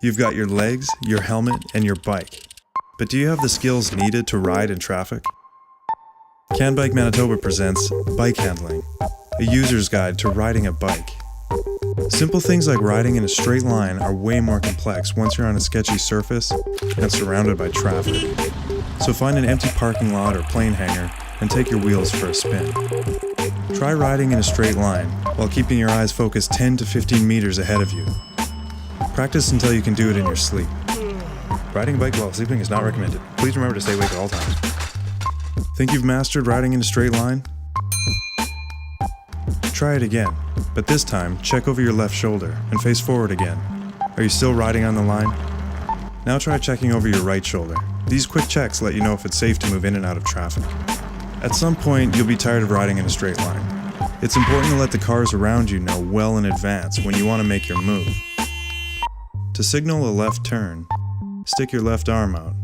You've got your legs, your helmet, and your bike. But do you have the skills needed to ride in traffic? CAN Bike Manitoba presents Bike Handling, a user's guide to riding a bike. Simple things like riding in a straight line are way more complex once you're on a sketchy surface and surrounded by traffic. So find an empty parking lot or plane hangar and take your wheels for a spin. Try riding in a straight line while keeping your eyes focused 10 to 15 meters ahead of you. Practice until you can do it in your sleep. Riding a bike while sleeping is not recommended. Please remember to stay awake at all times. Think you've mastered riding in a straight line? Try it again, but this time check over your left shoulder and face forward again. Are you still riding on the line? Now try checking over your right shoulder. These quick checks let you know if it's safe to move in and out of traffic. At some point, you'll be tired of riding in a straight line. It's important to let the cars around you know well in advance when you want to make your move. To signal a left turn, stick your left arm out.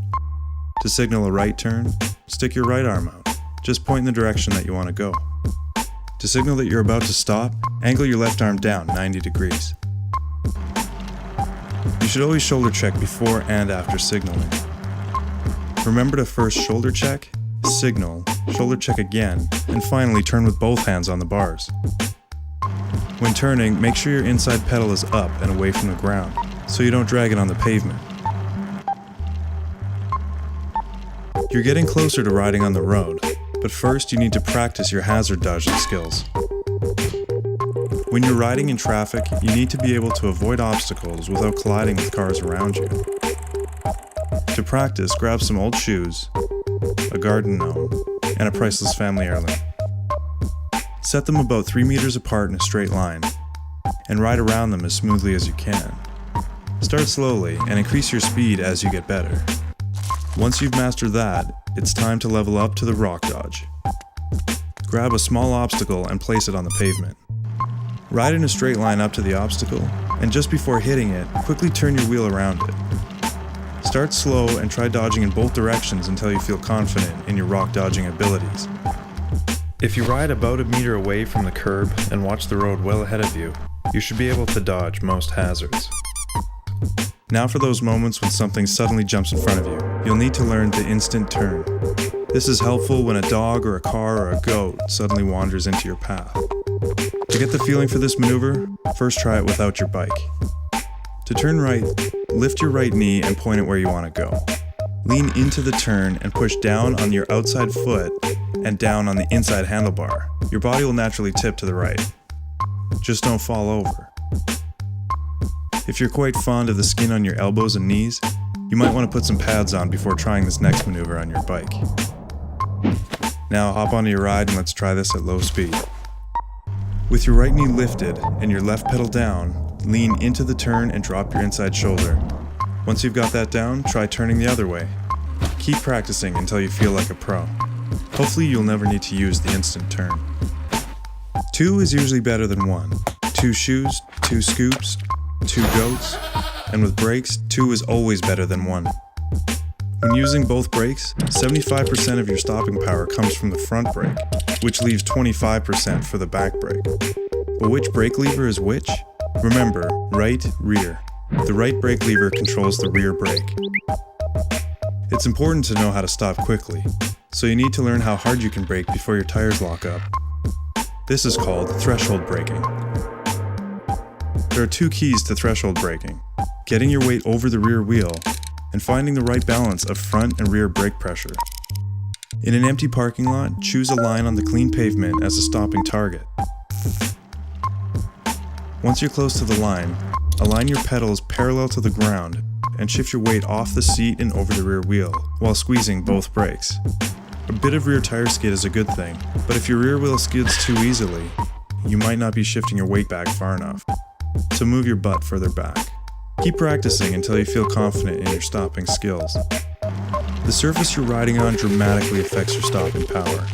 To signal a right turn, stick your right arm out. Just point in the direction that you want to go. To signal that you're about to stop, angle your left arm down 90 degrees. You should always shoulder check before and after signaling. Remember to first shoulder check, signal, shoulder check again, and finally turn with both hands on the bars. When turning, make sure your inside pedal is up and away from the ground, so you don't drag it on the pavement. You're getting closer to riding on the road, but first you need to practice your hazard dodging skills. When you're riding in traffic, you need to be able to avoid obstacles without colliding with cars around you. To practice, grab some old shoes, a garden gnome, and a priceless family heirloom. Set them about 3 meters apart in a straight line, and ride around them as smoothly as you can. Start slowly and increase your speed as you get better. Once you've mastered that, it's time to level up to the rock dodge. Grab a small obstacle and place it on the pavement. Ride in a straight line up to the obstacle, and just before hitting it, quickly turn your wheel around it. Start slow and try dodging in both directions until you feel confident in your rock dodging abilities. If you ride about a meter away from the curb and watch the road well ahead of you, you should be able to dodge most hazards. Now for those moments when something suddenly jumps in front of you, you'll need to learn the instant turn. This is helpful when a dog or a car or a goat suddenly wanders into your path. To get the feeling for this maneuver, first try it without your bike. To turn right, lift your right knee and point it where you want to go. Lean into the turn and push down on your outside foot and down on the inside handlebar. Your body will naturally tip to the right. Just don't fall over. If you're quite fond of the skin on your elbows and knees, you might want to put some pads on before trying this next maneuver on your bike. Now hop onto your ride and let's try this at low speed. With your right knee lifted and your left pedal down, lean into the turn and drop your inside shoulder. Once you've got that down, try turning the other way. Keep practicing until you feel like a pro. Hopefully you'll never need to use the instant turn. 2 is usually better than 1. 2 shoes, 2 scoops, 2 goats, and with brakes, 2 is always better than 1. When using both brakes, 75% of your stopping power comes from the front brake, which leaves 25% for the back brake. But which brake lever is which? Remember, right, rear. The right brake lever controls the rear brake. It's important to know how to stop quickly, so you need to learn how hard you can brake before your tires lock up. This is called threshold braking. There are 2 keys to threshold braking: getting your weight over the rear wheel and finding the right balance of front and rear brake pressure. In an empty parking lot, choose a line on the clean pavement as a stopping target. Once you're close to the line, align your pedals parallel to the ground and shift your weight off the seat and over the rear wheel while squeezing both brakes. A bit of rear tire skid is a good thing, but if your rear wheel skids too easily, you might not be shifting your weight back far enough. So move your butt further back. Keep practicing until you feel confident in your stopping skills. The surface you're riding on dramatically affects your stopping power.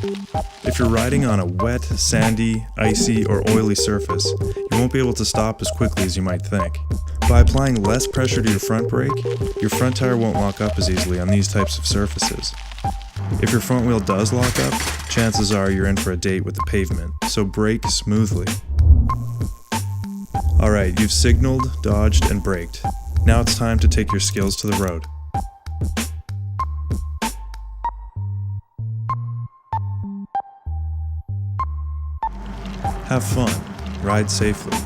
If you're riding on a wet, sandy, icy, or oily surface, you won't be able to stop as quickly as you might think. By applying less pressure to your front brake, your front tire won't lock up as easily on these types of surfaces. If your front wheel does lock up, chances are you're in for a date with the pavement, so brake smoothly. Alright, you've signaled, dodged, and braked. Now it's time to take your skills to the road. Have fun, ride safely,